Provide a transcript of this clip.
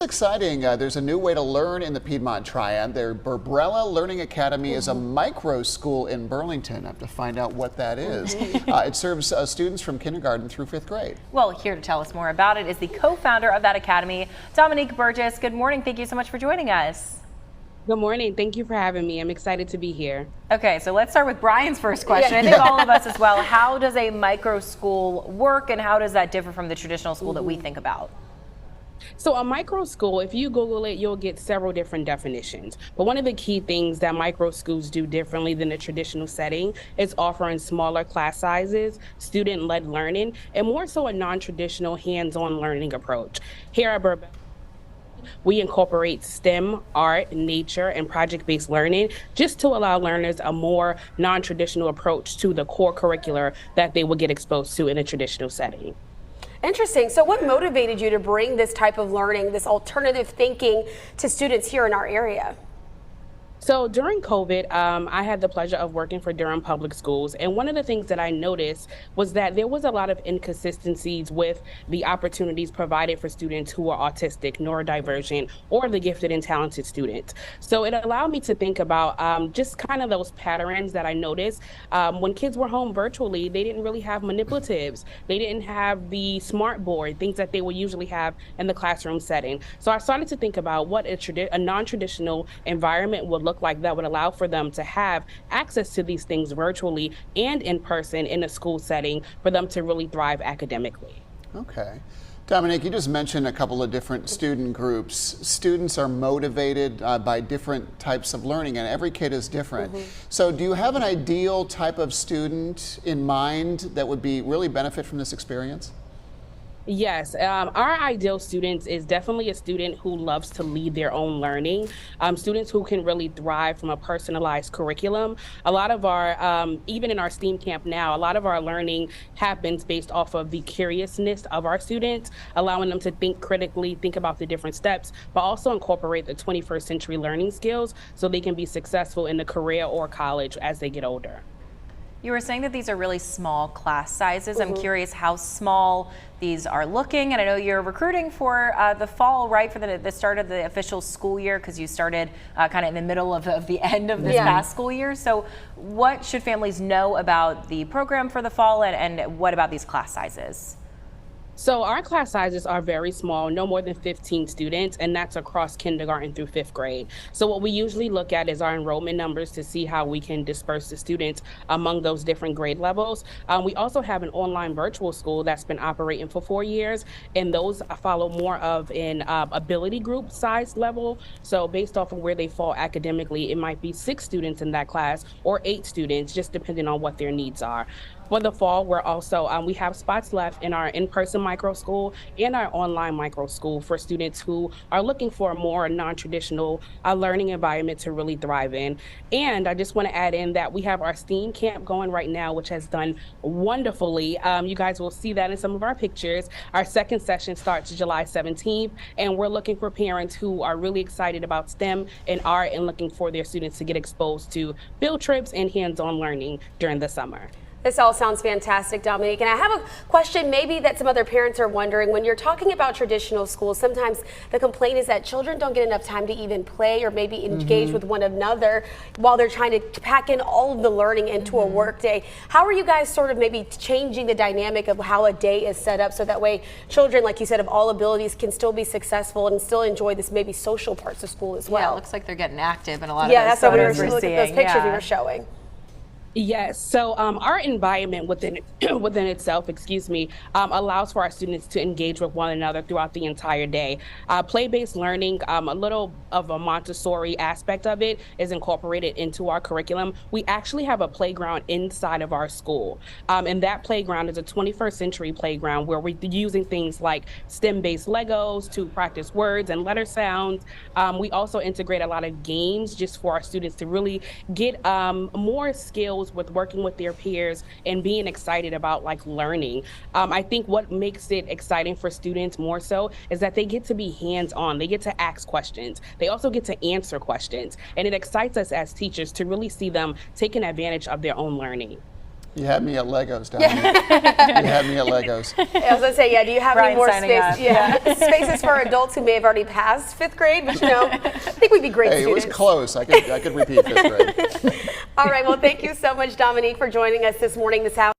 Exciting. There's a new way to learn in the Piedmont Triad. Their Berbrella Learning Academy is a micro school in Burlington. I have to find out what that is. It serves students from kindergarten through 5th grade. Well, here to tell us more about it is the co-founder of that academy, Dominique Burgess. Good morning. Thank you so much for joining us. Good morning. Thank you for having me. I'm excited to be here. Okay, so let's start with Brian's first question. I think all of us as well. How does a micro school work, and how does that differ from the traditional school that we think about? So a micro school, if you Google it, you'll get several different definitions. But one of the key things that micro schools do differently than the traditional setting is offering smaller class sizes, student-led learning, and more so a non-traditional hands-on learning approach. Here at Berbrella, we incorporate STEM, art, nature, and project-based learning just to allow learners a more non-traditional approach to the core curricular that they would get exposed to in a traditional setting. Interesting. So what motivated you to bring this type of learning, this alternative thinking to students here in our area? So during COVID, I had the pleasure of working for Durham Public Schools. And one of the things that I noticed was that there was a lot of inconsistencies with the opportunities provided for students who are autistic, neurodivergent, or the gifted and talented students. So it allowed me to think about just kind of those patterns that I noticed. When kids were home virtually, they didn't really have manipulatives. They didn't have the smart board, things that they would usually have in the classroom setting. So I started to think about what a non-traditional environment would look like that would allow for them to have access to these things virtually and in person in a school setting for them to really thrive academically. Okay. Dominique, you just mentioned a couple of different student groups. Students are motivated by different types of learning, and every kid is different. So do you have an ideal type of student in mind that would really benefit from this experience? Yes, our ideal students is definitely a student who loves to lead their own learning, students who can really thrive from a personalized curriculum. A lot of our, even in our STEAM camp now, a lot of our learning happens based off of the curiousness of our students, allowing them to think critically, think about the different steps, but also incorporate the 21st century learning skills so they can be successful in the career or college as they get older. You were saying that these are really small class sizes. I'm curious how small these are looking, and I know you're recruiting for the fall, right, for the start of the official school year, because you started kind of in the middle of the end of this past school year. So what should families know about the program for the fall, and what about these class sizes? So our class sizes are very small, no more than 15 students, and that's across kindergarten through 5th grade. So what we usually look at is our enrollment numbers to see how we can disperse the students among those different grade levels. We also have an online virtual school that's been operating for 4 years, and those follow more of an ability group size level. So based off of where they fall academically, it might be 6 students in that class or 8 students, just depending on what their needs are. For the fall, we're also, we have spots left in our in-person micro school and our online micro school for students who are looking for a more non-traditional learning environment to really thrive in. And I just want to add in that we have our STEAM camp going right now, which has done wonderfully. You guys will see that in some of our pictures. Our second session starts July 17th, and we're looking for parents who are really excited about STEM and art and looking for their students to get exposed to field trips and hands-on learning during the summer. This all sounds fantastic, Dominique. And I have a question maybe that some other parents are wondering. When you're talking about traditional schools, sometimes the complaint is that children don't get enough time to even play or maybe engage with one another while they're trying to pack in all of the learning into a work day. How are you guys sort of maybe changing the dynamic of how a day is set up so that way children, like you said, of all abilities can still be successful and still enjoy this maybe social parts of school as well? Yeah, it looks like they're getting active in a lot of that's what those those pictures we were showing. Yes, so our environment within itself, allows for our students to engage with one another throughout the entire day. Play-based learning, a little of a Montessori aspect of it is incorporated into our curriculum. We actually have a playground inside of our school, and that playground is a 21st century playground where we're using things like STEM-based Legos to practice words and letter sounds. We also integrate a lot of games just for our students to really get more skills with working with their peers and being excited about learning. I think what makes it exciting for students more so is that they get to be hands-on. They get to ask questions. They also get to answer questions. And it excites us as teachers to really see them taking advantage of their own learning. You had me at Legos, Dominique. You had me at Legos. I was gonna say, yeah. Do you have any Ryan's more signing space? up. Yeah, spaces for adults who may have already passed 5th grade, but I think we'd be great Hey, it students. was close. I could repeat 5th grade. All right. Well, thank you so much, Dominique, for joining us this morning. This house.